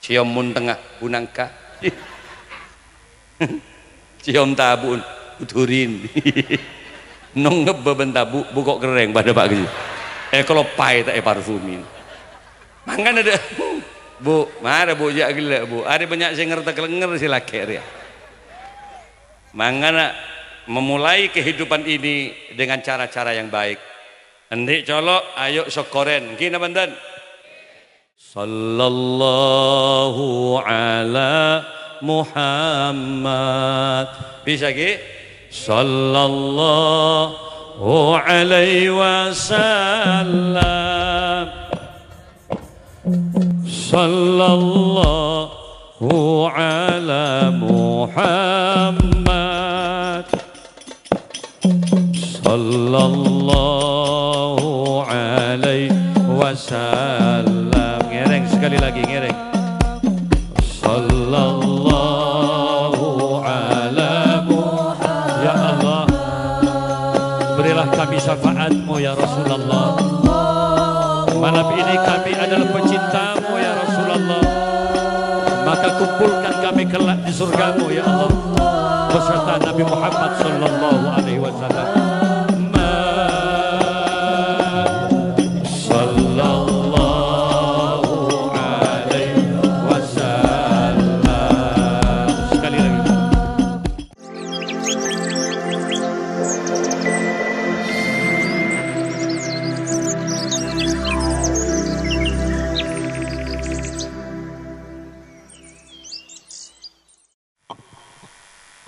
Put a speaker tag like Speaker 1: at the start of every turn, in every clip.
Speaker 1: ciom mun tengah bunangka ciom tabun uturin nong ngebeben tabu bukok kereng pada pak gitu kalau pai tak parfumin mangan ada bu mana bu jak gila bu ada banyak saya ngerti kelenger silakan ya mangan memulai kehidupan ini dengan cara-cara yang baik. Endik colok ayo sokoren gini bandan sallallahu ala Muhammad bisa ki sallallahu alaihi wasallam sallallahu ala Muhammad sallallahu alaihi wasallam ngereng sekali lagi ngereng sallallahu ala Muhammad ya Allah berilah kami syafaatmu ya Rasulullah malam ini kami adalah pecintamu ya Rasulullah maka kumpulkan kami kelak di surgamu ya Allah beserta Nabi Muhammad sallallahu alaihi wasallam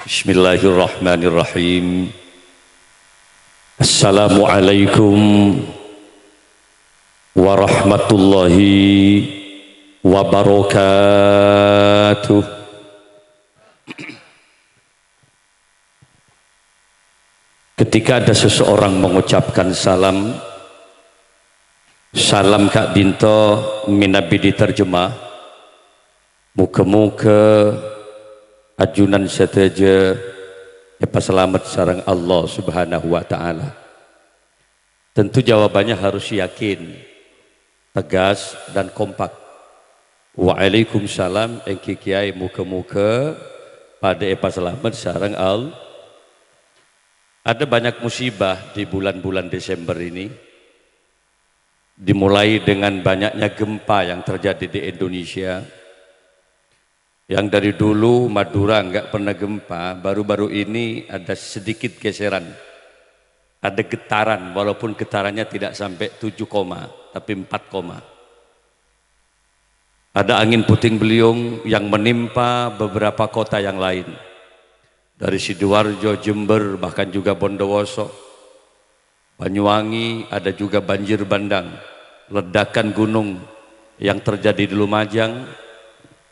Speaker 1: Bismillahirrahmanirrahim. Assalamualaikum warahmatullahi wabarakatuh. Ketika ada seseorang mengucapkan salam Kak Dinto minabi diterjemah muka-muka ajunan seteja apa selamat sareng Allah subhanahu wa ta'ala. Tentu jawabannya harus yakin, tegas dan kompak. Waalaikumsalam engki kiai muka-muka pada apa selamat sareng Allah. Ada banyak musibah di bulan-bulan Desember ini. Dimulai dengan banyaknya gempa yang terjadi di Indonesia. Yang dari dulu Madura nggak pernah gempa, baru-baru ini ada sedikit geseran, ada getaran, walaupun getarannya tidak sampai 7, tapi 4. Ada angin puting beliung yang menimpa beberapa kota yang lain, dari Sidoarjo, Jember, bahkan juga Bondowoso, Banyuwangi, ada juga banjir bandang, ledakan gunung yang terjadi di Lumajang.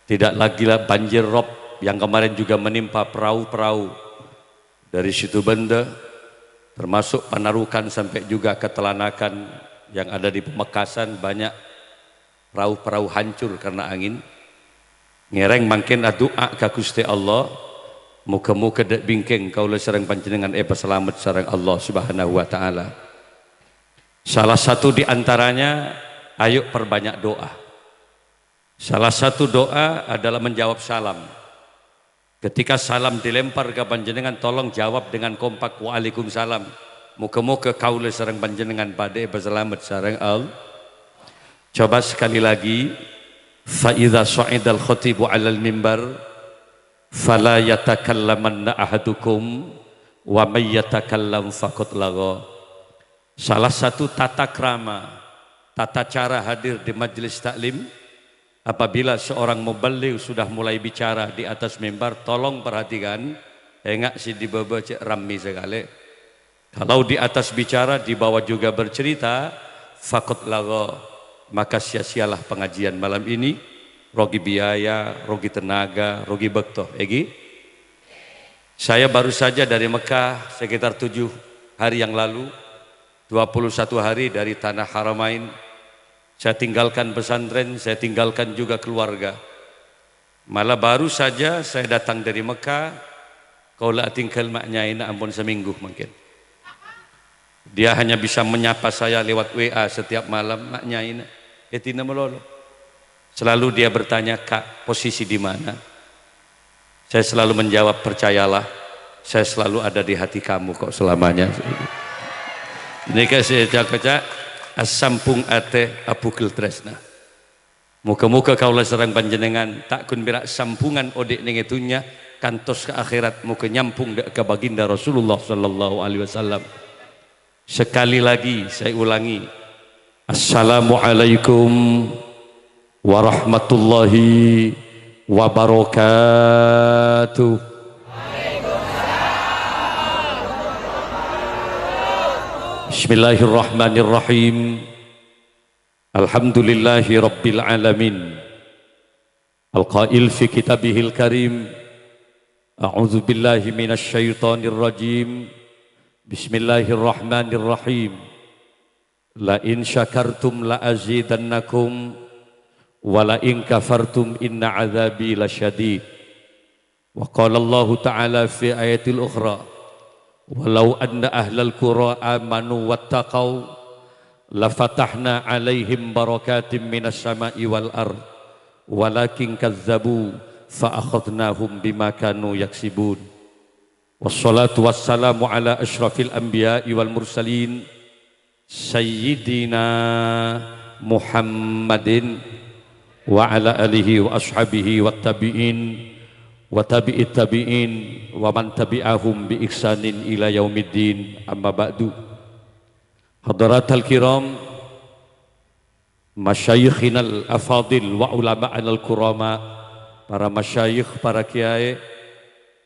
Speaker 1: Tidak lagi lah banjir rob yang kemarin juga menimpa perahu-perahu dari Situbenda, termasuk Panarukan sampai juga ke Telanakan yang ada di Pemekasan, banyak perahu-perahu hancur karena angin. Ngereng makin doa ka Gusti Allah, muka-muka dek bingking kaula sareng panjenengan selamat sareng Allah Subhanahu wa taala. Salah satu di antaranya ayo perbanyak doa. Salah satu doa adalah menjawab salam. Ketika salam dilempar ke panjenengan, tolong jawab dengan kompak waalaikumsalam. Muka-muka kaula sareng panjenengan pada selamat sareng Allah. Coba sekali lagi. Fa idza sa'idal khatibu 'alal mimbar fala yatakallamanna ahadukum wa may yatakallam faqad lagha. Salah satu tata krama, tata cara hadir di majelis taklim, apabila seorang muballigh sudah mulai bicara di atas mimbar, tolong perhatikan, enggak si di bawah cek rami sekali. Kalau di atas bicara, di bawah juga bercerita, faqad lagha, maka sia-sialah pengajian malam ini, rogi biaya, rogi tenaga, rogi bektoh. Egi? Saya baru saja dari Mekah sekitar 7 hari yang lalu, 21 hari dari Tanah Haramain. Saya tinggalkan pesantren, saya tinggalkan juga keluarga. Malah baru saja saya datang dari Mekah, kau lah tinggal maknyain ampun seminggu mungkin. Dia hanya bisa menyapa saya lewat WA setiap malam, maknyain, etina melolo. Selalu dia bertanya, "Kak, posisi di mana?" Saya selalu menjawab, "Percayalah, saya selalu ada di hati kamu kok selamanya." Ini kasih cak-cak asampung ate apukil tresna. Muka-muka kaulah serang panjenengan tak kun birak sampungan odek ning itunya kantos ke akhirat muka nyampung ke baginda Rasulullah sallallahu alaihi wasallam. Sekali lagi saya ulangi, assalamualaikum warahmatullahi wabarakatuh. Bismillahirrahmanirrahim. Alhamdulillahi rabbil alamin. Al-qail fi kitabihil karim. A'udzu billahi minasy syaithanir rajim. Bismillahirrahmanirrahim. La in syakartum la azidannakum wa la in kafartum inna adzabi lasyadid. Wa qala Allah ta'ala fi ayatil ukhra, walau anna ahlal qura amanu wattaqau lafatahna alaihim barakatim minas sama'i wal ard walakin kazzabu fa akhadnahum bima kanu yaksibun. Wassalatu wassalamu ala asyrafil anbiya'i wal mursalin sayyidina Muhammadin wa ala alihi wa ashabihi wat tabi'in wa tabi'it tabi'in wa man tabi'ahum bi ihsanin ila yaumiddin, amma ba'du. Hadaratal kiram, masyayikhinal afadil wa ulama'anal kurama, para masyayikh, para kiai.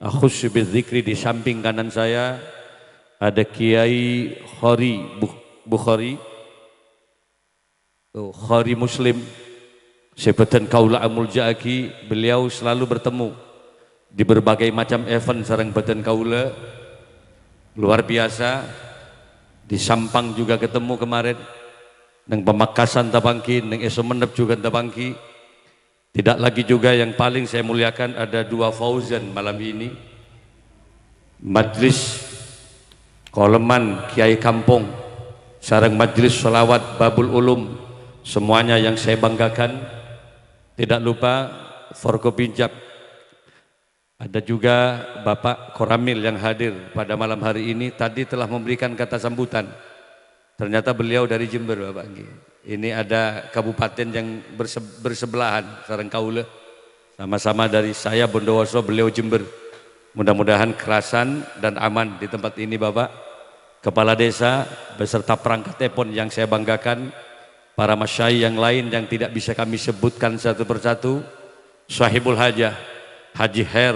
Speaker 1: Akhus bidzikri, di samping kanan saya ada Kiai Khari Bukhari, Khari Muslim sebutan kaula amul jaki. Beliau selalu bertemu di berbagai macam event sareng badan kaula, luar biasa. Di Sampang juga ketemu kemarin, neng Pamekasan tabangki, neng Esumenep juga tabangki. Tidak lagi juga yang paling saya muliakan ada dua fauzan malam ini, majlis koleman Kiai Kampung sareng majlis sholawat Babul Ulum, semuanya yang saya banggakan. Tidak lupa Forkopinjab, ada juga Bapak Koramil yang hadir pada malam hari ini. Tadi telah memberikan kata sambutan. Ternyata beliau dari Jember, Bapak. Ini ada kabupaten yang bersebelahan sareng kaula. Sama-sama dari saya Bondowoso, beliau Jember. Mudah-mudahan kerasan dan aman di tempat ini, Bapak. Kepala desa beserta perangkat telepon yang saya banggakan. Para masyai yang lain yang tidak bisa kami sebutkan satu persatu. Sahibul Hajah Haji Her,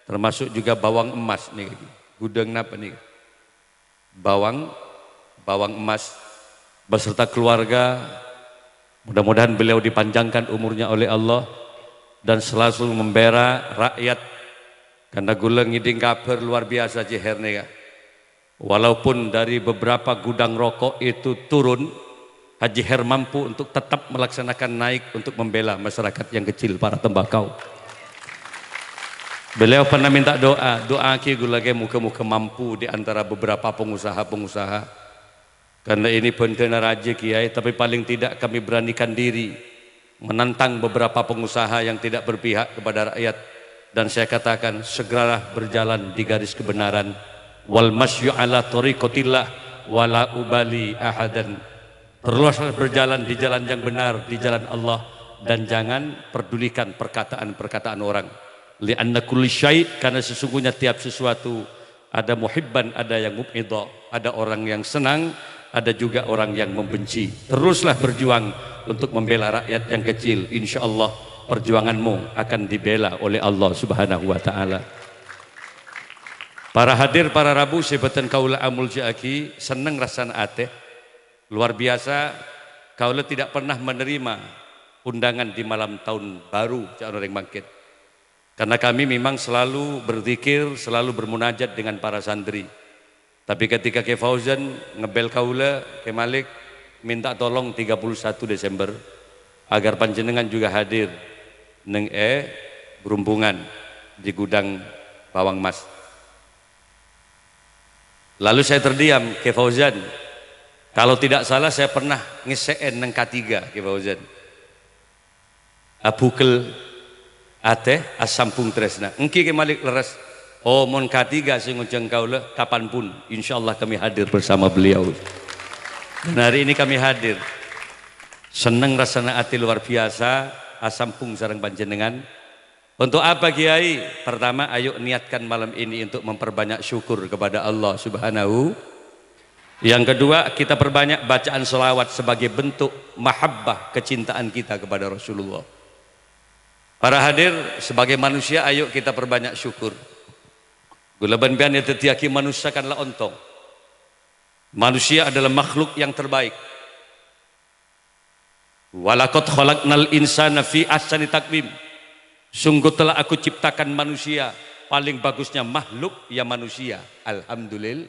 Speaker 1: termasuk juga bawang emas nih, gudang napa nih, bawang emas beserta keluarga. Mudah-mudahan beliau dipanjangkan umurnya oleh Allah dan selalu membela rakyat, karena gula ngiding kabar luar biasa Haji Her nih. Walaupun dari beberapa gudang rokok itu turun, Haji Her mampu untuk tetap melaksanakan naik untuk membela masyarakat yang kecil, para tembakau. Beliau pernah minta doa ki gulage muka-muka mampu di antara beberapa pengusaha-pengusaha. Karena ini benar raja kiai, tapi paling tidak kami beranikan diri menantang beberapa pengusaha yang tidak berpihak kepada rakyat. Dan saya katakan, segeralah berjalan di garis kebenaran. Wal masyu ala tariqatillah wala ubali ahadan. Teruslah berjalan di jalan yang benar, di jalan Allah, dan jangan pedulikan perkataan-perkataan orang. Li'anna kulli syai', karena sesungguhnya tiap sesuatu ada muhibban, ada yang mubghidha, ada orang yang senang, ada juga orang yang membenci. Teruslah berjuang untuk membela rakyat yang kecil. Insyaallah perjuanganmu akan dibela oleh Allah Subhanahu wa taala. Para hadir, para rabu sebatan kaula amul jaki, seneng rasana ateh. Luar biasa, kaula tidak pernah menerima undangan di malam tahun baru Cak Noreng Bangkit. Karena kami memang selalu berzikir, selalu bermunajat dengan para santri. Tapi ketika ke Fauzan ngebel kaula, ke Malik minta tolong 31 Desember agar panjenengan juga hadir neng berhubungan di gudang bawang emas. Lalu saya terdiam ke Fauzan. Kalau tidak salah saya pernah ngeseen neng K3 ke Fauzan. abukel ate asampung tresna engki ke malik leres oh mon katiga sing ujeng kaula kapanpun insyaallah kami hadir bersama beliau. Dan hari ini kami hadir seneng rasana ati luar biasa asampung sareng panjenengan. Untuk apa Kiai? Pertama ayo niatkan malam ini untuk memperbanyak syukur kepada Allah Subhanahu. Yang kedua kita perbanyak bacaan selawat sebagai bentuk mahabbah kecintaan kita kepada Rasulullah. Para hadir sebagai manusia ayo kita perbanyak syukur. Gula ban-ban tetiaki manusia kanlah ontong. Manusia adalah makhluk yang terbaik. Walaqad khalaqnal insana fi ahsani taqwim. Sungguh telah aku ciptakan manusia paling bagusnya makhluk ya manusia. Alhamdulillah.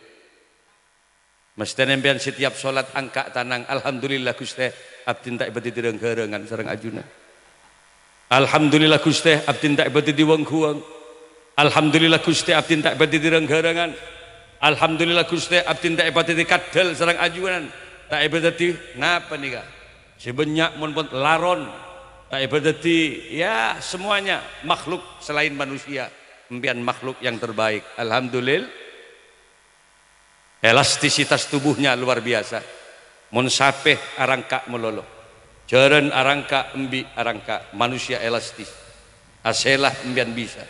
Speaker 1: Mesti nempian setiap sholat angka tanang alhamdulillah Gusti abdi tak ibadi direnggerengan sareng ajuna. Alhamdulillah Gusti abdi tak ibadi diwengkuang. Alhamdulillah Gusti abdi tak ibadi direnggerengan. Alhamdulillah Gusti abdi tak ibadi dikadel sareng ajunan. Tak ibadi napa nika? Sebanyak mun laron. Tak ibadi ya semuanya makhluk selain manusia. Impian makhluk yang terbaik. Alhamdulillah. Elastisitas tubuhnya luar biasa. Mun sapeh arangka melolo. Jaren arangka embi arangka manusia elastis. Aselah embian bisa.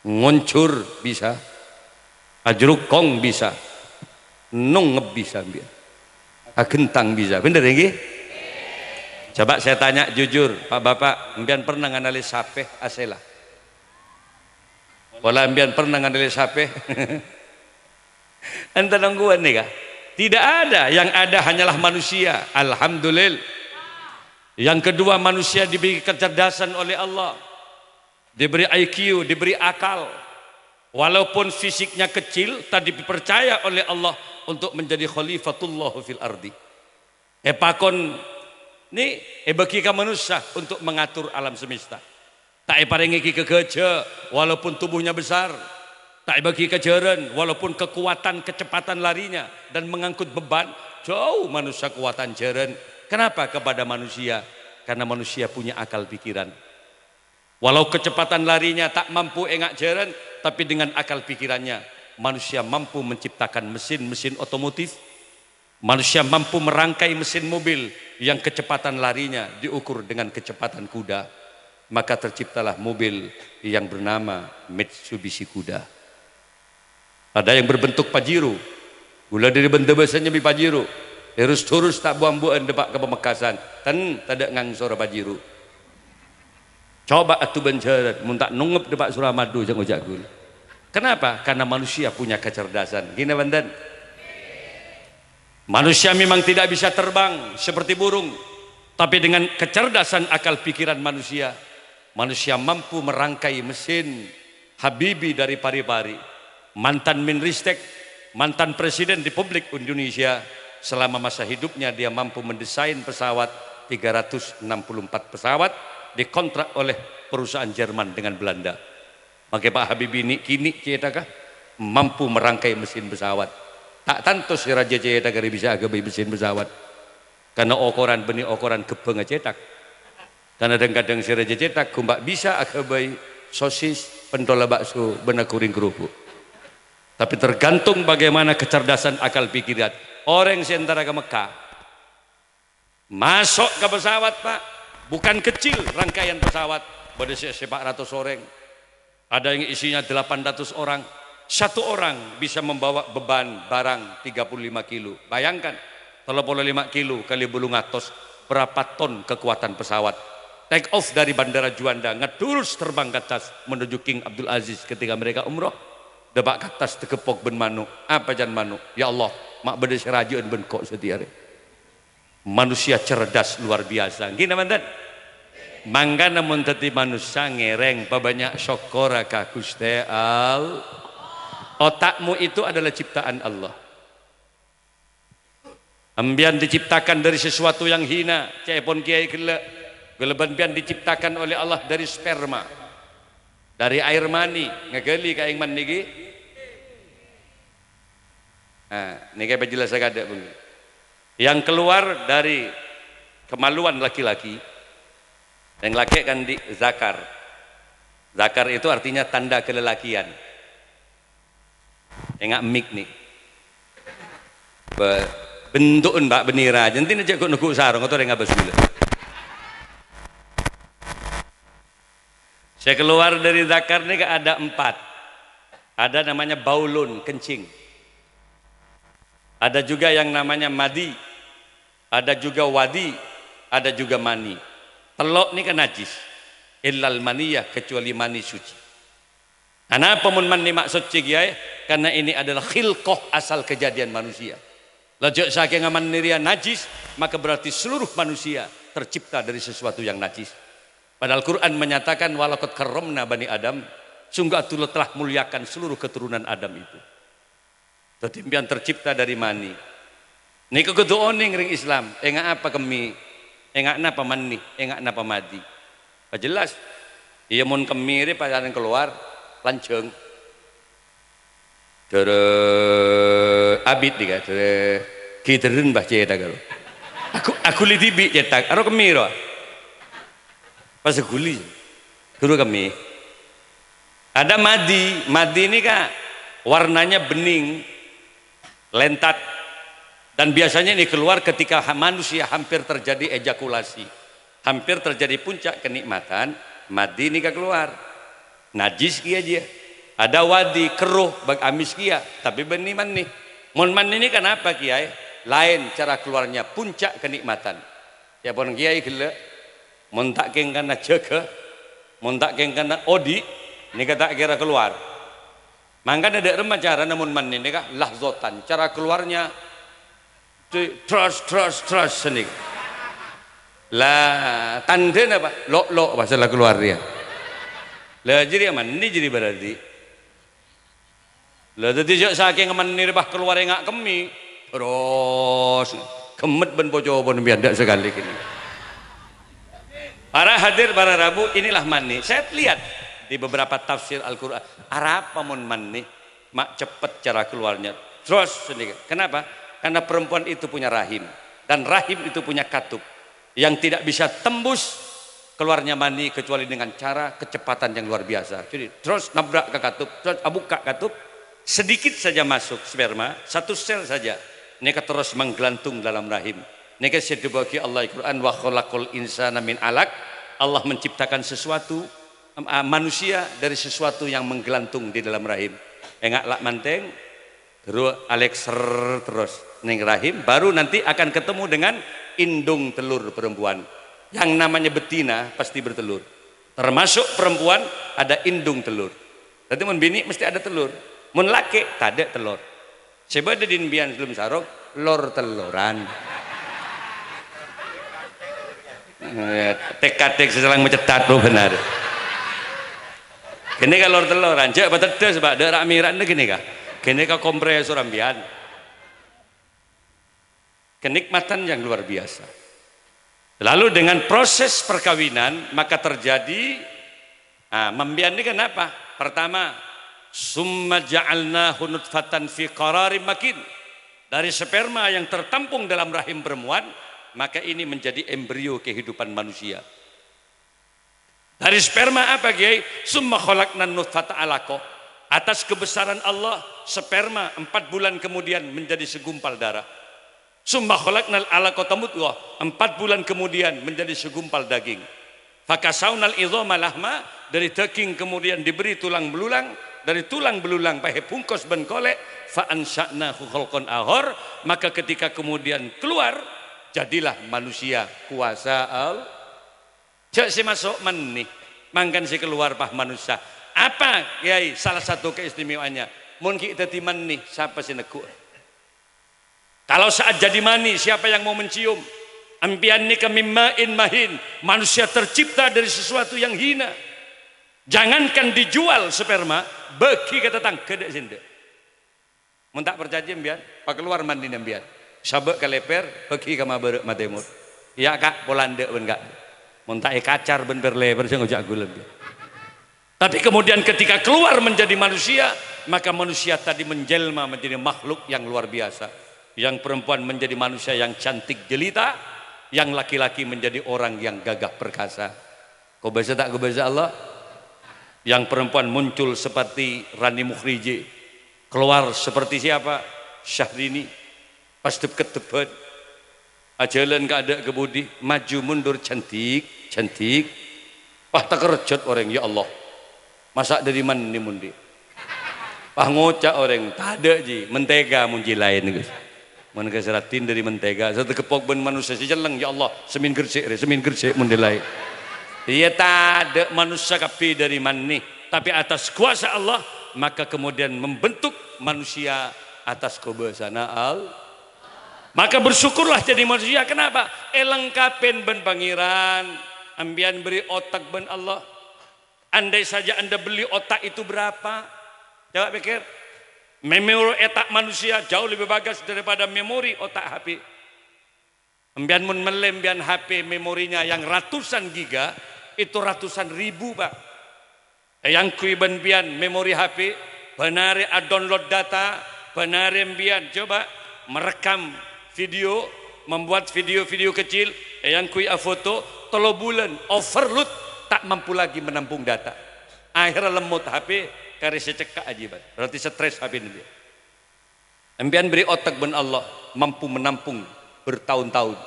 Speaker 1: Ngoncur bisa. Ajrukong bisa. Nungeb bisa embian. Agentang bisa. Bener nggih? Coba saya tanya jujur, Pak Bapak, embian pernah nganalis sapeh aselah? Wala embian pernah nganalis sapeh? Ente nungguan nih kah? Tidak ada, yang ada hanyalah manusia. Alhamdulillah. Yang kedua manusia diberi kecerdasan oleh Allah, diberi IQ, diberi akal. Walaupun fisiknya kecil, tadi dipercaya oleh Allah untuk menjadi khalifatullah fil ardi. Epakon ini bagi ka manusia untuk mengatur alam semesta. Tak paringi ki kegeja walaupun tubuhnya besar. Tak bagi kejaran walaupun kekuatan kecepatan larinya dan mengangkut beban jauh manusia kuatan jaran. Kenapa kepada manusia? Karena manusia punya akal pikiran. Walau kecepatan larinya tak mampu engak jaran, tapi dengan akal pikirannya manusia mampu menciptakan mesin-mesin otomotif. Manusia mampu merangkai mesin mobil yang kecepatan larinya diukur dengan kecepatan kuda. Maka terciptalah mobil yang bernama Mitsubishi Kuda. Ada yang berbentuk Pajero. Gula dari bentuk bahasanya bi Pajero. Terus turus tak buang-buang depak ke Pemekasan. Tan tidak ngangsor Pajero. Coba atu benjarat muntak nungep depak Suramadu jangan ojak gula. Kenapa? Karena manusia punya kecerdasan. Gini bandan. Manusia memang tidak bisa terbang seperti burung, tapi dengan kecerdasan akal pikiran manusia, manusia mampu merangkai mesin. Habibie dari Pari-Pari, mantan Menristek, mantan Presiden Republik Indonesia, selama masa hidupnya dia mampu mendesain pesawat 364 pesawat dikontrak oleh perusahaan Jerman dengan Belanda. Maka Pak Habibie ini kini cetakah mampu merangkai mesin pesawat. Tak tentu si Raja cetak bisa agak mesin pesawat. Karena ukuran benih ukuran kebeng cetak. Karena kadang-kadang si Raja cetak kumbak bisa agak sosis pentola bakso benak kuring kerupuk. Tapi tergantung bagaimana kecerdasan akal pikiran. Orang seantara ke Mekah masuk ke pesawat Pak, bukan kecil rangkaian pesawat, pada sepak ratus orang. Ada yang isinya 800 orang. Satu orang bisa membawa beban barang 35 kilo. Bayangkan 35 kilo kali bulung atos, berapa ton kekuatan pesawat. Take off dari Bandara Juanda, ngedurus terbang ke atas menuju King Abdul Aziz ketika mereka umroh. Debak ke atas tekepok ben manuk. Apa jan manuk? Ya Allah, mak beda serajun ben kok setiare. Manusia cerdas luar biasa. Gini mantan. Mangga namun teti manusia ngereng pabanyak syokora ka Gusti Allah. Otakmu itu adalah ciptaan Allah. Ambian diciptakan dari sesuatu yang hina. Cepon kiai geleban pian diciptakan oleh Allah dari sperma, dari air mani. Ngegeli kaing man niki. Nah, niki apa jelas ada bang. Yang keluar dari kemaluan laki-laki Yang laki kan di zakar. Zakar itu artinya tanda kelelakian. Enggak mik nih. Bentukun mbak benira. Jentin aja kok nukuk sarung atau enggak basgula. Saya keluar dari zakar nih ada 4. Ada namanya baulun, kencing. Ada juga yang namanya madi. Ada juga wadi. Ada juga mani. Telok ini kan najis. Illal maniyah, kecuali mani suci. Kenapa mun mani maksud cikiai? Karena ini adalah khilqah, asal kejadian manusia. Lajak saking manirian najis, maka berarti seluruh manusia tercipta dari sesuatu yang najis. Padahal Quran menyatakan walaqad karramna bani Adam, sungguh Allah telah muliakan seluruh keturunan Adam itu. Tetimpian tercipta dari mani. Niku kudu oning ring Islam, enggak apa kemi, enggak napa mani, enggak napa madi. Jelas. Iya mun kemiri pacaran keluar lanceng. Dere abit diga dere kiteren bah cetak kalau. Aku li tibi cetak, aro kemiro. Pas guli. Guru kami. Ada madi, madi ini kak warnanya bening, lentat, dan biasanya ini keluar ketika manusia hampir terjadi ejakulasi. Hampir terjadi puncak kenikmatan, madi ini keluar. Najis kia aja. Ada wadi keruh bag amis kia, tapi benih mani. Mon mani ini kenapa kiai? Lain cara keluarnya, puncak kenikmatan. Ya pun kiai gila. Mon tak keng kana jaga, mon tak keng kana odi, ini kata kira keluar. Mangkan ada remah cara namun mani ini kah lahzotan. Cara keluarnya trust seni. Lah tanda apa? Lok masalah keluar dia. Lah jadi aman ini jadi berarti. Lah tadi saking menir bah keluar enggak kemi. Terus kemet ben bojo pun biadak sekali gini. Para hadir para Rabu inilah mani. Saya lihat di beberapa tafsir Al-Qur'an. Arab pamun mani mak cepet cara keluarnya. Terus sendiri. Kenapa? Karena perempuan itu punya rahim dan rahim itu punya katup yang tidak bisa tembus keluarnya mani kecuali dengan cara kecepatan yang luar biasa. Jadi terus nabrak ke katup, terus buka katup, sedikit saja masuk sperma, 1 sel saja. Neka terus menggelantung dalam rahim. Neka sedebagi Allah Al-Quran wa khalaqal insana min alaq. Allah menciptakan sesuatu manusia dari sesuatu yang menggelantung di dalam rahim. Engak lak manteng, terus Alexer terus ning rahim, baru nanti akan ketemu dengan indung telur perempuan. Yang namanya betina pasti bertelur. Termasuk perempuan ada indung telur. Jadi mun bini mesti ada telur. Mun laki tak ada telur. Sebab ada dinbian belum sarok lor teloran. Tek-tek seselang mencetat lo benar. Kini kalau lor teloran, cek betul sebab ada ramiran ni kini kah? Kini kah kompresor ambian. Kenikmatan yang luar biasa. Lalu dengan proses perkawinan maka terjadi membian ini kenapa? Pertama, summa ja'alnahu nutfatan fi qararin makin. Dari sperma yang tertampung dalam rahim perempuan, maka ini menjadi embrio kehidupan manusia. Dari sperma apa Kiai? Summa khalaqnan nutfata alaqah. Atas kebesaran Allah, sperma 4 bulan kemudian menjadi segumpal darah. Summa khalaqnal alaqata mudghah, 4 bulan kemudian menjadi segumpal daging. Fakasaunal idhama lahma, dari daging kemudian diberi tulang belulang, dari tulang belulang pahe pungkos ben kolek, fa ansha'nahu khalqan akhar, maka ketika kemudian keluar jadilah manusia kuasa Allah. Jak si masuk menih, mangkan si keluar pah manusia. Apa Kiai salah satu keistimewaannya? Mun kita ti menih siapa si neguk? Kalau saat jadi mani, siapa yang mau mencium? Ampian nikah mimma'in mahin. Manusia tercipta dari sesuatu yang hina. Jangankan dijual sperma, bagi kata tang kedek sinde. Mun tak percaya ambian, pak keluar mandi ambian. Sabek ke leper, bagi ka maberek matemur. Ya kak, polande ben kak. Mun tak kacar ben berleper sing ngojak gulem. Tapi kemudian ketika keluar menjadi manusia, maka manusia tadi menjelma menjadi makhluk yang luar biasa. Yang perempuan menjadi manusia yang cantik jelita, yang laki-laki menjadi orang yang gagah perkasa. Kau baca tak kau baca Allah? Yang perempuan muncul seperti Rani Mukhriji, keluar seperti siapa? Syahrini. Pas deket-deket, ajalan gak ada kebudi, maju mundur cantik, cantik. Pah tak kerjot orang, ya Allah. Masak dari mana ni mundi? Pah ngocak orang, tak ada ji, mentega munji lain guys. Mana keseratin dari mentega, satu kepok ben manusia si jeleng, ya Allah, semin gersik mundi lain. Ia tak ada manusia kapi dari mana, tapi atas kuasa Allah, maka kemudian membentuk manusia atas kebesaran Allah. Maka bersyukurlah jadi manusia. Kenapa? Elengkapin ben pangeran, ambian beri otak ben Allah. Andai saja anda beli otak itu berapa? Coba pikir, memori otak manusia jauh lebih bagus daripada memori otak HP. Ambian mun melem ambian HP memorinya yang ratusan giga, itu ratusan ribu pak. Yang kui ben bian memori HP, benari download data, benari ambian coba merekam video, membuat video-video kecil, yang kui foto, 3 bulan overload, tak mampu lagi menampung data. Akhirnya lemot HP, karena secekak aja, berarti stres HP ini. Ambian beri otak ben Allah, mampu menampung bertahun-tahun.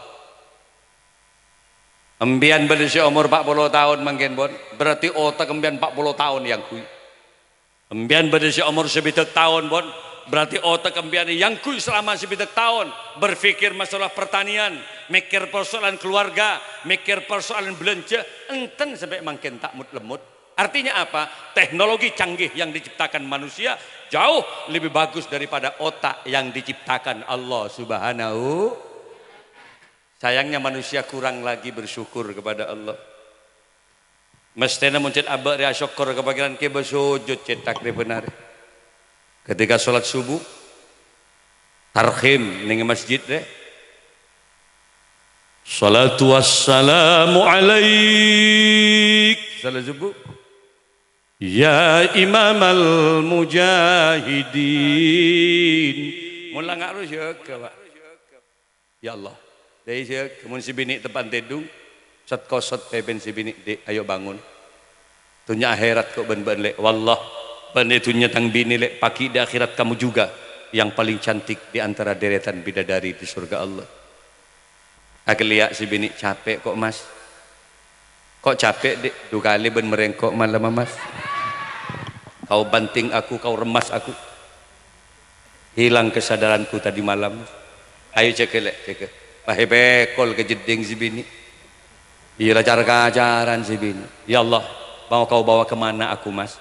Speaker 1: Ambian beri umur 40 tahun mungkin bon, berarti otak ambian 40 tahun yang kui. Ambian beri umur 7 tahun bon, berarti otak ambian yang kui selama 7 tahun berpikir masalah pertanian, mikir persoalan keluarga, mikir persoalan belanja, enten sampai makin tak lemut. Artinya apa? Teknologi canggih yang diciptakan manusia jauh lebih bagus daripada otak yang diciptakan Allah Subhanahu. Sayangnya manusia kurang lagi bersyukur kepada Allah. Mestinya muncul abad ya syukur kebagian ke bersujud cetak di benar. Ketika sholat subuh, tarhim ning masjid deh. Salatu wassalamu alaik. Salat subuh. Ya imam al-mujahidin. Mula ngaruh syukur pak. Ya Allah. Dari syukur, kemudian si bini depan tedung. Sat kosot peben si bini dek, ayo bangun. Tunya akhirat kok ben-ben lek. Wallah. Penitunya tang bini lek pagi di akhirat kamu juga yang paling cantik di antara deretan bidadari di surga Allah. Aku lihat si bini capek kok mas. Kok capek dek? 2 kali ben merengkok malam mas. Kau banting aku, kau remas aku. Hilang kesadaranku tadi malam. Ayo cek lek, cek. Pahe bekol ke jeding si bini. Iya acara-acaran si bini. Ya Allah, mau kau bawa kemana aku mas?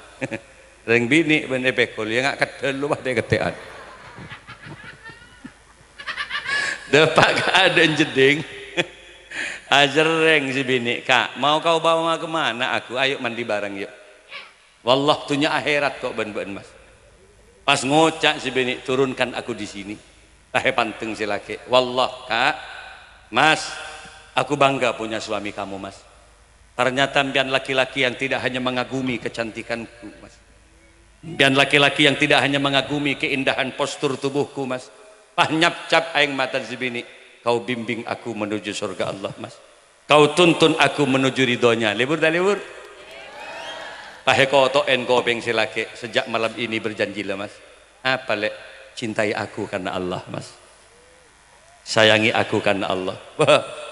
Speaker 1: Reng bini ben bekol ya ngak kedel lu pada ketean. Depak ada jeding. Ajereng si bini, kak mau kau bawa kemana aku? Ayo mandi bareng yuk. Wallah tunya akhirat kok ben-ben mas. Pas ngocak si bini, turunkan aku di sini. Tahe panteng si laki. Wallah kak, mas, aku bangga punya suami kamu mas. Ternyata pian laki-laki yang tidak hanya mengagumi kecantikanku mas. Pian laki-laki yang tidak hanya mengagumi keindahan postur tubuhku mas. Pah nyap-cap aing mata si bini. Kau bimbing aku menuju surga Allah mas. Kau tuntun aku menuju ridhonya. Libur dah libur. Pahe kau toen kau peng silake. Sejak malam ini berjanjilah mas. Apa lek? Cintai aku karena Allah mas. Sayangi aku karena Allah.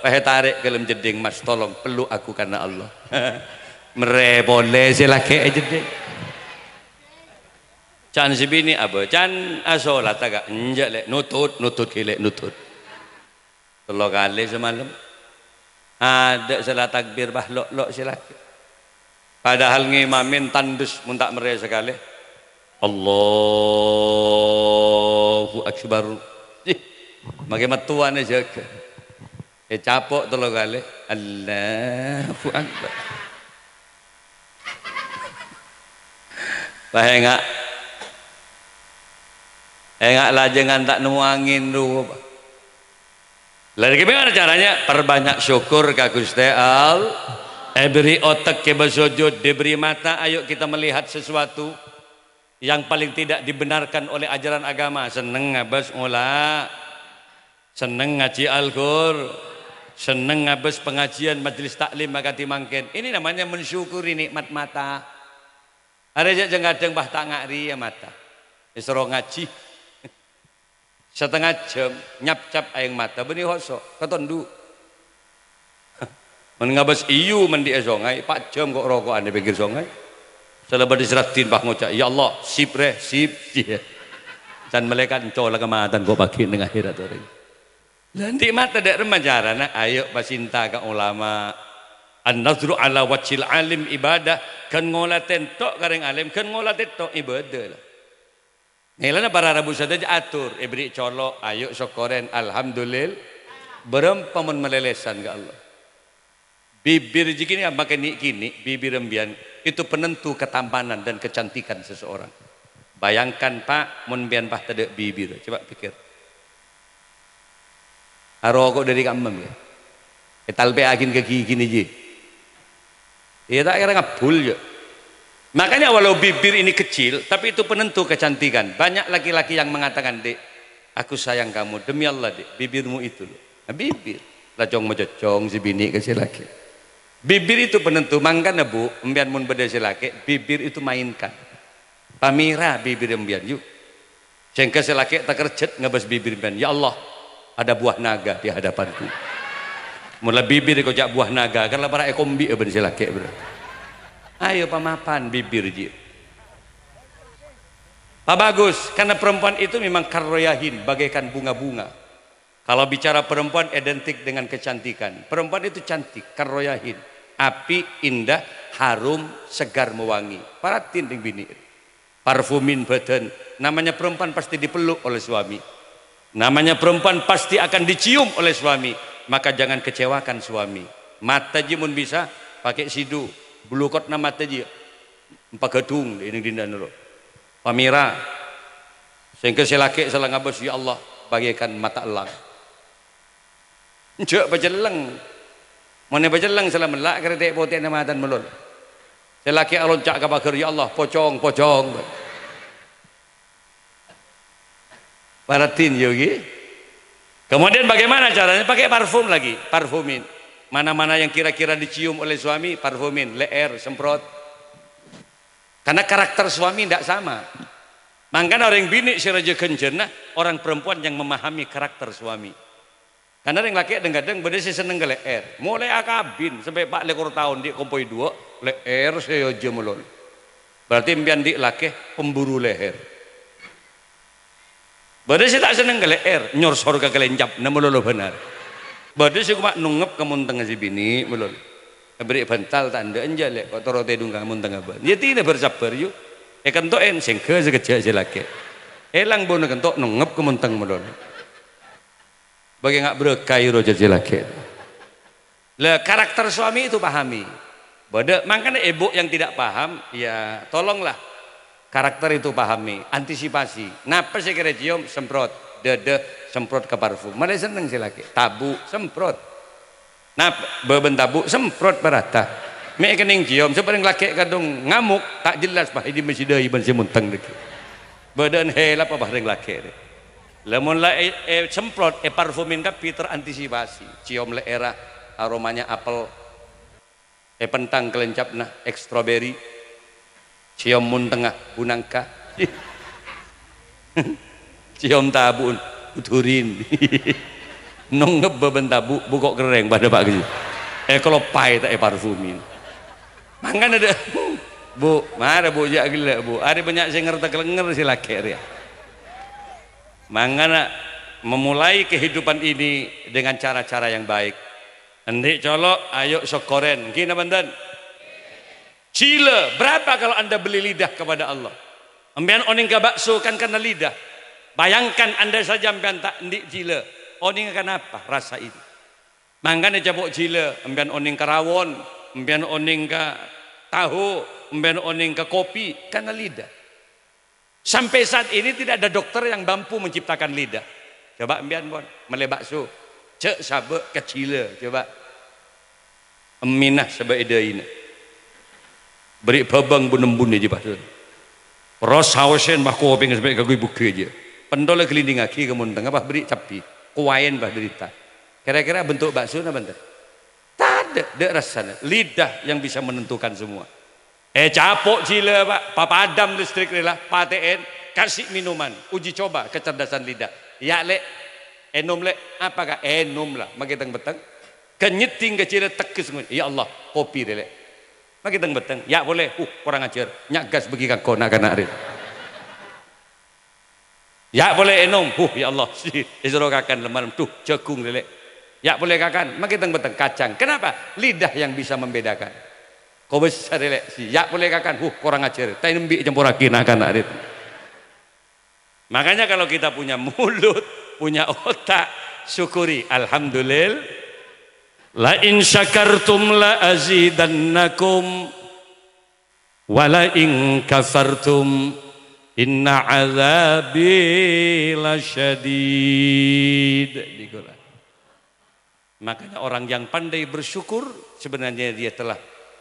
Speaker 1: Pahe tarik kelem jeding mas. Tolong peluk aku karena Allah. Mere boleh silake jeding. Can si bini apa? Can asolat agak enjak lek nutut kilek nutut. 3 kali semalam. Ada salah takbir bah lok silake. Padahal ngimamin tandus muntak mere sekali. Allahu akbar. Makai metuan jaga. Capok 3 kali. Allahu akbar. Bahengak. Engak lajengan tak nemu angin dulu. Lalu gimana caranya? Perbanyak syukur ka Gusti Allah. Beri otak ke bersujud, diberi mata, ayo kita melihat sesuatu yang paling tidak dibenarkan oleh ajaran agama. Seneng ngabas ngolah, seneng ngaji Al-Qur'an, seneng ngabes pengajian majelis taklim maka timangken. Ini namanya mensyukuri nikmat mata. Ada aja kadang bah tak ngari ya mata. Isro ngaji setengah jam nyap-cap aing mata benih hosok ketondu. Men ngabes iyu men di songai 4 jam kok rokokan di pinggir songai. Selebar diseratin bah ngucap, ya Allah, sip re, sip. Dan malaikat encola kematan kok pagi ning akhirat orang. Nanti mata dak remaja nak ayo basinta ka ulama. An-nazru ala wajhil alim ibadah kan ngolaten tok kareng alim kan ngolaten tok ibadah lah. Ngelana para rabu saja atur ibri colok ayo syukuren alhamdulillah berem pamun melelesan ke Allah. Bibir jikini makan kini bibir rembian itu penentu ketampanan dan kecantikan seseorang. Bayangkan Pak mun bian pah tedek bibir coba pikir. Arokok dari kamem ya. Talpe akin ke gini je. Ya tak kira ngabul ya. Makanya walau bibir ini kecil tapi itu penentu kecantikan. Banyak laki-laki yang mengatakan, "Dek, aku sayang kamu demi Allah, Dek, bibirmu itu loh." Nah, bibir. Lacong mejocong si bini ke si laki. Bibir itu penentu. Mangkana Bu, embian mun beda si laki, bibir itu mainkan. Pamira bibir embian yuk. Cengke si laki tak kerjet ngebas bibir embian. Ya Allah, ada buah naga di hadapanku. Mulai bibir kau buah naga karena para ekombi ben si laki berarti. Ayo pamapan bibir ji. Pak bagus, karena perempuan itu memang karroyahin bagaikan bunga-bunga. Kalau bicara perempuan identik dengan kecantikan. Perempuan itu cantik, karroyahin, api, indah, harum, segar mewangi. Paratin ding bini. Parfumin badan. Namanya perempuan pasti dipeluk oleh suami. Namanya perempuan pasti akan dicium oleh suami. Maka jangan kecewakan suami. Mata jimun bisa pakai sidu. Bulukot nama mata ji. Empat gedung ini dinda nuro. Pamira. Sehingga si laki salah ngabas ya Allah bagaikan mata elang. Cek bajeleng. Mana bajeleng salah melak kereta potek nama dan melon. Si laki alon cak kabaker ya Allah pocong. Paratin yogi. Kemudian bagaimana caranya? Pakai parfum lagi, parfumin. Mana-mana yang kira-kira dicium oleh suami, parfumin, leer, semprot. Karena karakter suami tidak sama. Makanya orang bini si raja kencerna, orang perempuan yang memahami karakter suami. Karena orang laki kadang-kadang beda si seneng ke leer. Mulai akabin sampai 4 lekor tahun di kompoi 2, leer saya aja melon. Berarti mbian di laki pemburu leher. Bada si tak seneng ke leer, nyor sorga kelencap, nama lolo benar. Bada si kumak nungep kamu tengah si bini, melol. Beri bantal tanda enjal, kok toro tedung kamu tengah ban. Ya tidak bersabar yuk. Kentoen sengke sekejap si laki. Elang bono kentok nungep kamu tengah melol. Bagi ngak berkai roja si laki. Lah karakter suami itu pahami. Bada makanya ibu yang tidak paham, ya tolonglah. Karakter itu pahami, antisipasi. Napa sih kira cium semprot, dede semprot ke parfum. Mana seneng sih laki. Tabu semprot. Napa beben tabu semprot berata. Mek kening cium seperti laki kadung ngamuk tak jelas bah di masjid iban si munteng deki. Badan hela apa bareng laki. Lemon lah semprot parfumin kapi terantisipasi. Cium leera aromanya apel. Pentang kelencap nah strawberry. Cium mun tengah bunangka. Cium tabun uturin. Nonggep beben tabu bukok kereng pada pak gitu. Kalau pai tak parfumin. Mangkan ada Bu, mana Bu ya gila Bu. Ada banyak sing ngerti kelenger si laki ya. Mangana memulai kehidupan ini dengan cara-cara yang baik. Hendik colok ayo syukuren. Gina bandan. Cila, berapa kalau anda beli lidah kepada Allah? Ambian oning ka bakso kan karena lidah. Bayangkan anda saja ambian tak ndik cila. Oning akan apa rasa ini? Mangkane cabok cila, ambian oning ka rawon, ambian oning ka tahu, ambian oning ka kopi karena lidah. Sampai saat ini tidak ada dokter yang mampu menciptakan lidah. Coba ambian bon, mele bakso. Cek sabe ke cila, coba. Eminah sabe ida ini. Beri babang bunembun aja pasal. Ros hawasen bah kopi sampai kagui buka aja. Pendola kelinding aki kemuntang apa beri capi. Kuain bah derita. Kira-kira bentuk bakso apa bentuk? Tak ada rasanya. Lidah yang bisa menentukan semua. Capok cila pak, papadam listrik lah, paten, kasih minuman, uji coba kecerdasan lidah. Ya lek, enom lek, apakah enom lah, makitang beteng, kenyeting kecil tekes, ya Allah, kopi deh lek, makitang beteng, ya boleh, kurang ajar, nyagas bagi kau nak kena hari. Ya boleh enom, ya Allah, disuruh kakan lemar, tuh jagung deh lek. Ya boleh kakan, makitang beteng kacang. Kenapa? Lidah yang bisa membedakan. Kau besar lek, ya boleh kakan, kurang ajar, tapi nembi campur lagi nak kena hari. Makanya kalau kita punya mulut, punya otak, syukuri. Alhamdulillah. La in syakartum la azidannakum wa la in kafartum inna azabi lasyadid. Makanya orang yang pandai bersyukur sebenarnya dia telah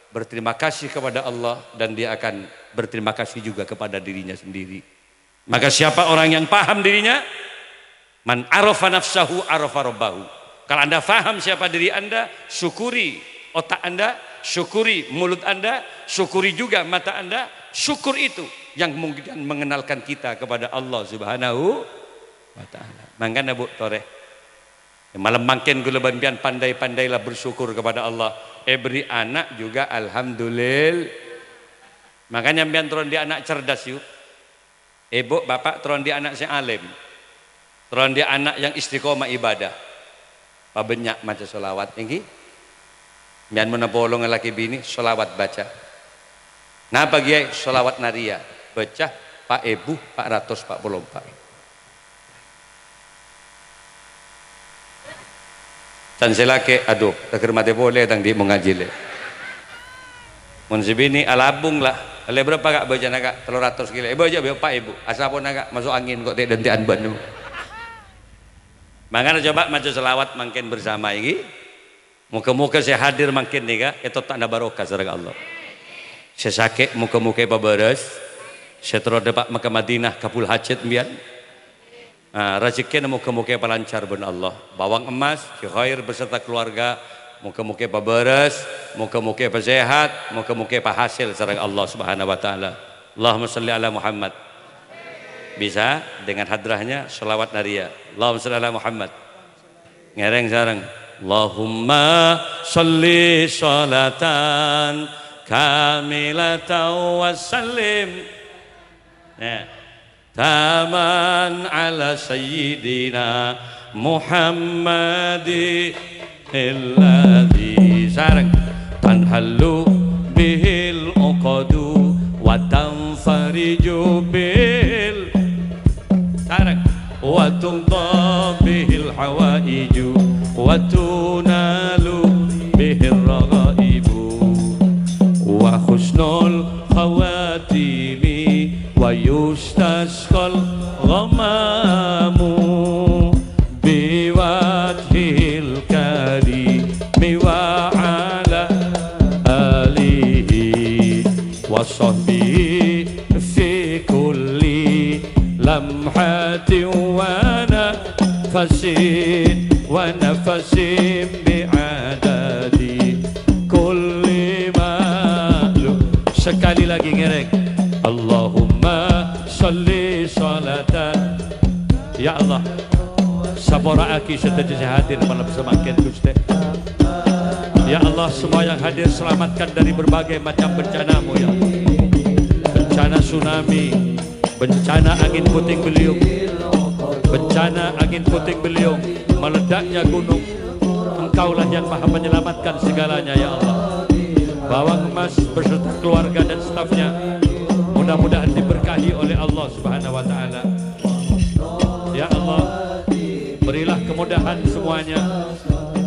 Speaker 1: berterima kasih kepada Allah dan dia akan berterima kasih juga kepada dirinya sendiri. Maka siapa orang yang paham dirinya, man arafa nafsahu arafa rabbahu. Kalau Anda paham siapa diri Anda, syukuri otak Anda, syukuri mulut Anda, syukuri juga mata Anda. Syukur itu yang mungkin mengenalkan kita kepada Allah Subhanahu wa taala. Mangkana Bu Toreh. Malam makin gula banbian pandai-pandailah bersyukur kepada Allah. Beri anak juga alhamdulillah. Makanya biar turun di anak cerdas yuk. Ibu bapak turun di anak yang alim, turun di anak yang istiqomah ibadah. Pabenyak maca solawat ini, biar menepolong laki bini solawat baca. Nah bagi solawat naria baca Pak Ibu 444. Dan selake aduh tak mati boleh tang di mengaji le. Monsibini alabung lah. Ale berapa kak baca naga 300 kilo. Ibu aja Pak Ibu. Asapun naga masuk angin kok tidak dentian Bandung. Makanya coba maca selawat makin bersama ini. Muka-muka saya hadir makin nih kak. Itu tanda barokah sareng Allah. Saya sakit muka-muka babaras. Saya terus dapat maka Madinah kapul hajat mbian. Rezeki muka-muka pelancar ben Allah. Bawang emas, khair beserta keluarga. Muka-muka pabaras, muka-muka sehat, muka-muka hasil sareng Allah Subhanahu wa taala. Allahumma shalli ala Muhammad. Bisa dengan hadrahnya selawat naria. Allahumma shalli ala Muhammad. Ngereng sareng. Allahumma shalli sholatan kamilatan wa sallim. Taman ala sayyidina Muhammadi alladhi sarang tanhallu bihil uqadu wa tanfariju bil sarang wa tunta bihil hawaiju wa tunalu bihil raghaibu wa husnul khawatimi wa yustasqal ghamamu biwadhil karimi wa ala alihi wa sahbihi fi kulli lamhatin wa nafasin bi'adadi kulli ma'lum. Sekali lagi ngerek. Allahumma sholli sholatan. Ya Allah sabora aki seterusnya hadir malam semakin Gusti. Ya Allah semua yang hadir selamatkan dari berbagai macam bencanamu ya. Bencana tsunami, bencana angin puting beliung, bencana angin puting beliung, meledaknya gunung. Engkaulah yang maha menyelamatkan segalanya ya Allah. Bawang emas beserta keluarga dan stafnya mudah-mudahan diberkahi oleh Allah Subhanahu wa taala. Ya Allah, berilah kemudahan semuanya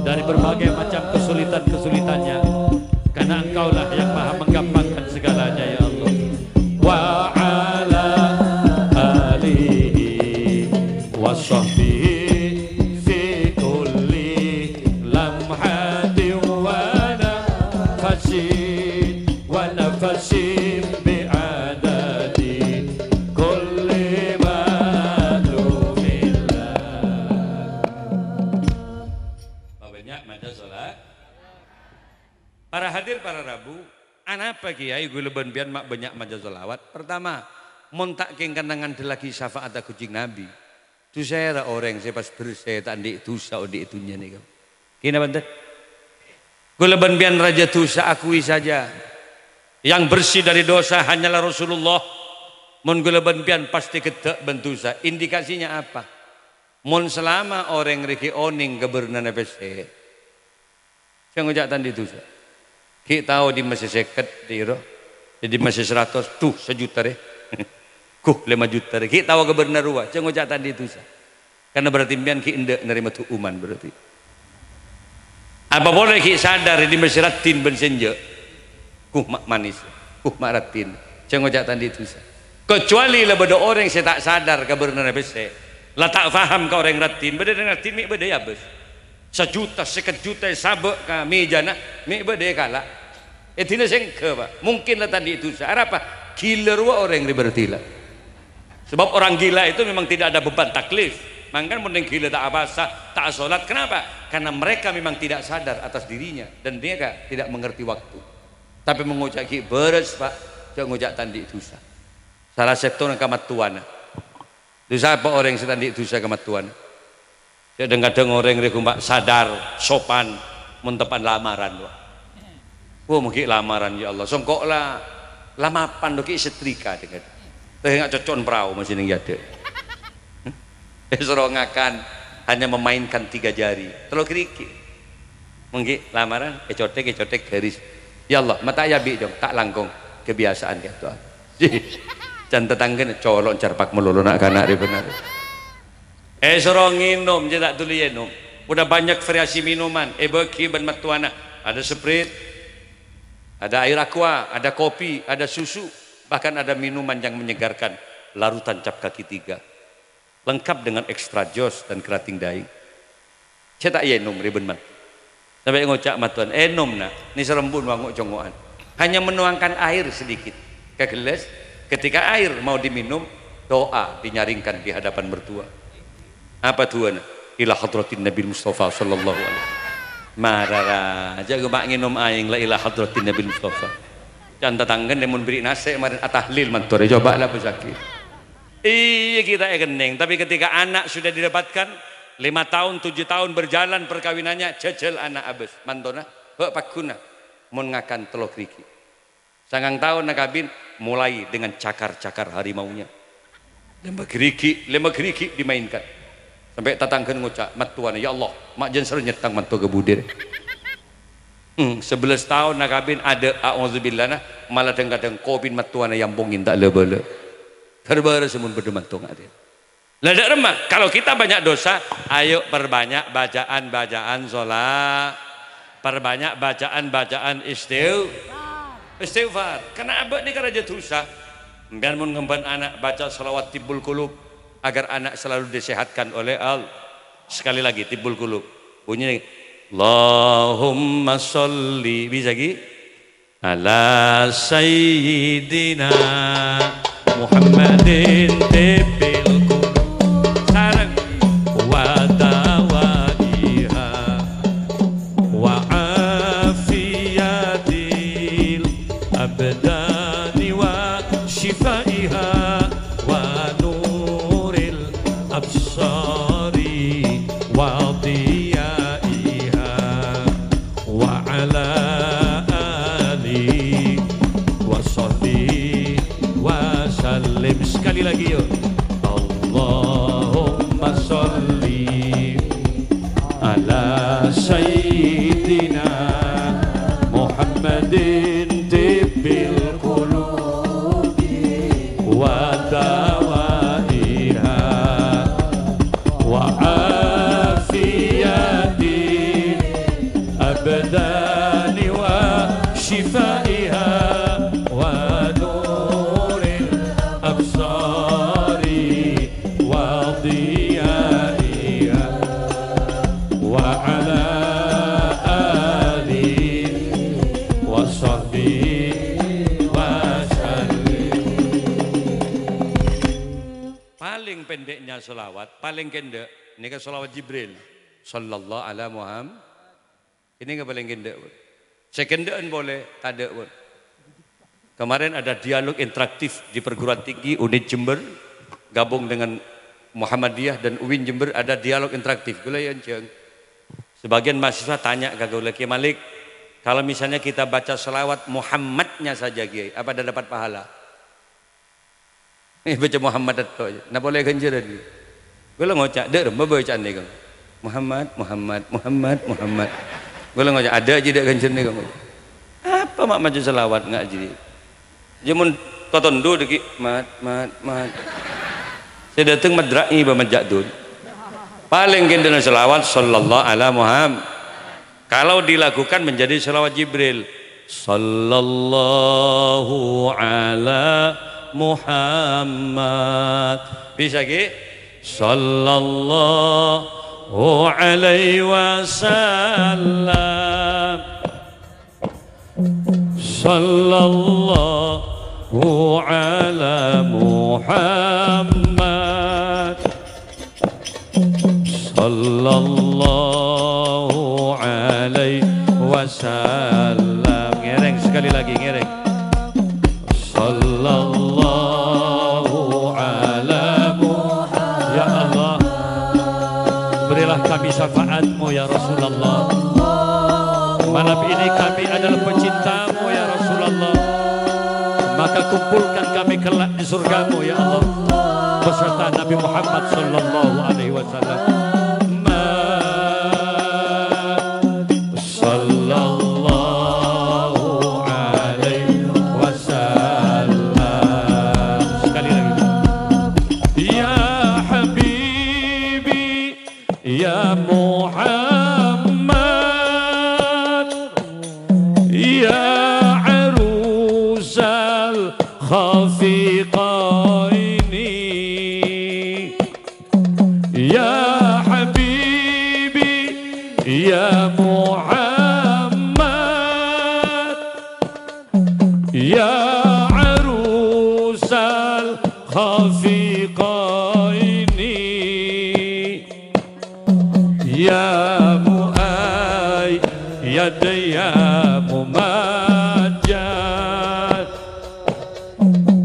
Speaker 1: dari berbagai macam kesulitan-kesulitannya, karena Engkaulah yang maha menggampangkan segalanya ya Allah. Wa ala alihi wa sahbihi fi kulli lamhatin wa nafasin bi'adadi kulli ma. Kenapa kiai gue leben pian mak banyak maca selawat? Pertama, mon tak king kenangan delaki syafaat kucing Nabi. Tu saya orang saya pas bersih tak ndik dosa ndik itunya nih kamu. Kina banten. Gue leben pian raja dosa akui saja. Yang bersih dari dosa hanyalah Rasulullah. Mon gue leben pian pasti kedak bentusa. Indikasinya apa? Mon selama orang riki oning kebernan PC. Saya ngejak tadi dosa. Kita tahu di masih seket tiro, jadi masih 100 tuh 1 juta deh, kuh 5 juta deh. Kita tahu kebenar ruah, jangan ngojak tadi itu sah. Karena berarti pian ki indah nerima tuh uman berarti. Apa boleh ki sadar di masih ratin bensenja, kuh mak manis, kuh mak ratin, jangan ngojak tadi itu sah. Kecuali lah beda orang saya tak sadar kebenar bese, lah tak faham kau orang ratin, beda dengan ratin mi beda ya bes. 1 juta, 1 juta sabuk kami jana, mi beda kalah. Etina sengke pak, mungkinlah tadi itu. Apa? Gila orang berarti lah. Sebab orang gila itu memang tidak ada beban taklif. Mangkan mending gila tak abasa, tak sholat. Kenapa? Karena mereka memang tidak sadar atas dirinya dan mereka tidak mengerti waktu. Tapi mengucap beres pak, jangan ngucap tadi itu. Salah satu yang kamat tuana. Itu siapa orang yang tadi itu kamat tuana? Kadang-kadang orang yang sadar, sopan, mentepan lamaran. Wah mungkin lamaran ya Allah. Songkoklah lamapan doki setrika dengan. Tapi nggak cocok perahu masih nih ada. Serongakan hanya memainkan 3 jari. Terlalu keriki. Mungkin lamaran, cotek garis. Ya Allah, mata ya bi jong tak langkong kebiasaan gitu. Jangan tetangga colok carpak melulu nak kanak dia benar. Serong minum je tak tuli minum. Udah banyak variasi minuman. Bagi ban matuana ada Sprite, ada air aqua, ada kopi, ada susu, bahkan ada minuman yang menyegarkan larutan cap kaki 3. Lengkap dengan ekstra jos dan kerating daing. Saya tak minum riben man. Sampai ngocak matuan nom nak. Ni serembun wanguk jongoan. Hanya menuangkan air sedikit ke gelas. Ketika air mau diminum, doa dinyaringkan di hadapan mertua. Apa tuan? Ila hadratin Nabi Mustafa sallallahu alaihi wasallam. Marara jaga mak nginum aing la ila hadratin Nabi Mustafa. Can tetanggan demun beri nasi kemarin atahlil mantur coba lah pesaki. Iya kita keneng, tapi ketika anak sudah didapatkan 5 tahun 7 tahun berjalan perkawinannya jajal anak abes mantona hak pakuna mun ngakan telok riki. Sangang tahun nakabin mulai dengan cakar-cakar harimaunya. Lembah geriki dimainkan. Sampai tatangkan ngucap matuan ya Allah mak jen sering nyetang mantu kebudir 11 tahun nakabin ada a'udzubillah nah malah kadang-kadang kobin matuan yang bongin tak lebele terbara semun berdemantung ada ladak remah kalau kita banyak dosa ayo perbanyak bacaan sholat perbanyak bacaan istighfar karena abad ni kan aja dosa biar mun ngemban anak baca salawat tibbul qulub agar anak selalu disehatkan oleh Allah. Sekali lagi tibbul qulub bunyi Allahumma sholli bisa lagi ala sayyidina Muhammadin tibbil qulub sarang wa dawaiha wa afiyatil abdani wa shifaiha absari wa diyaiha wa ala ali wa sahbihi wa sallim sekali lagi yuk Allahumma sholli ala sayyidina Muhammadin tibbil qulubi wa abdani wa shifaiha wa nuril absari wa diyaiha wa ala ali wa sahbihi wa sallim. Paling pendeknya selawat, paling kendek ini kan selawat Jibril sallallahu ala Muhammad. Ini nggak paling gendek. Sekendean boleh, tak ada pun. Kemarin ada dialog interaktif di perguruan tinggi Unid Jember, gabung dengan Muhammadiyah dan UIN Jember, ada dialog interaktif. Sebagian mahasiswa tanya ke Kiai Malik, kalau misalnya kita baca selawat Muhammadnya saja Kiai, apa ada dapat pahala? Baca Muhammad atau nah boleh ganjaran. Gue ngocak, deh, bacaan nih kang. Muhammad, Muhammad, Muhammad, Muhammad. Gue ngocak, ada aja deh ganjaran nih kang. Apa mak baca selawat nggak jadi? Jamun totondo deki mat. Saya datang madrai bamajak dun. Paling gendana selawat sallallahu ala Muhammad. Kalau dilakukan menjadi selawat Jibril. Sallallahu ala Muhammad. Bisa ki? Sallallahu alaihi wasallam. Sallallahu ala Muhammad. Sallallahu alaihi wasallam. Ngereng sekali lagi, ngereng. Sallallahu ala Muhammad. Ya Allah, berilah kami syafaat-Mu ya Rasulullah. Malam ini kami adalah pecinta-Mu ya Rasulullah. Maka kumpulkan kami kelak di surga-Mu ya Allah, beserta Nabi Muhammad sallallahu alaihi wasallam. Sallallahu alaihi wasallam. Sekali lagi. Ya Habibi ya Muhammad, ya arusal khafiqaini, ya Habibi ya Muhammad, ya arusal khafiqaini, ya muayyad ya mumajjad,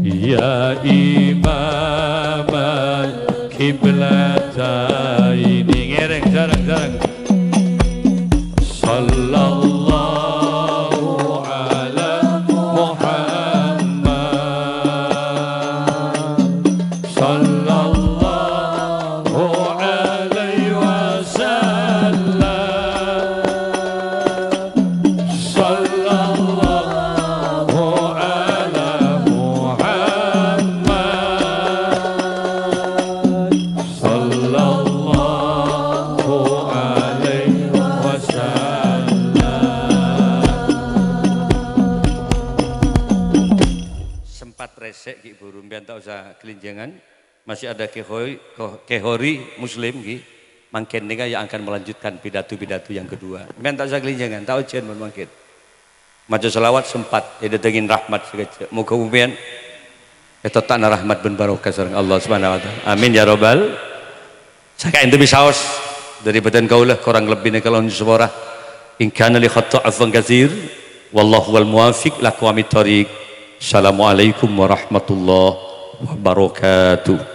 Speaker 1: ya imam al-kiblataini. Ngereng jarang-jarang. Sallallahu ala Muhammad. Sallallahu alaihi wasallam. Sallallahu ala Muhammad. Sallallahu alaihi wasallam. Sempat resek Ki Burung, biar tak usah kelinjangan. Masih ada kehori Muslim Ki. Mungkin nih yang akan melanjutkan pidato-pidato yang kedua. Biar tak usah kelinjangan, tak ujian mungkin. Maca selawat sempat, ya datengin rahmat segaja. Muka umian, itu takna rahmat ben barokah sareng Allah Subhanahu wa taala. Amin ya robbal. Saya itu bisaos dari badan kaulah kurang lebih nih kalau seborah. In kana li khata'afan katsir wallahu wal muwafiq lakum amit thariq. Assalamualaikum warahmatullahi wabarakatuh.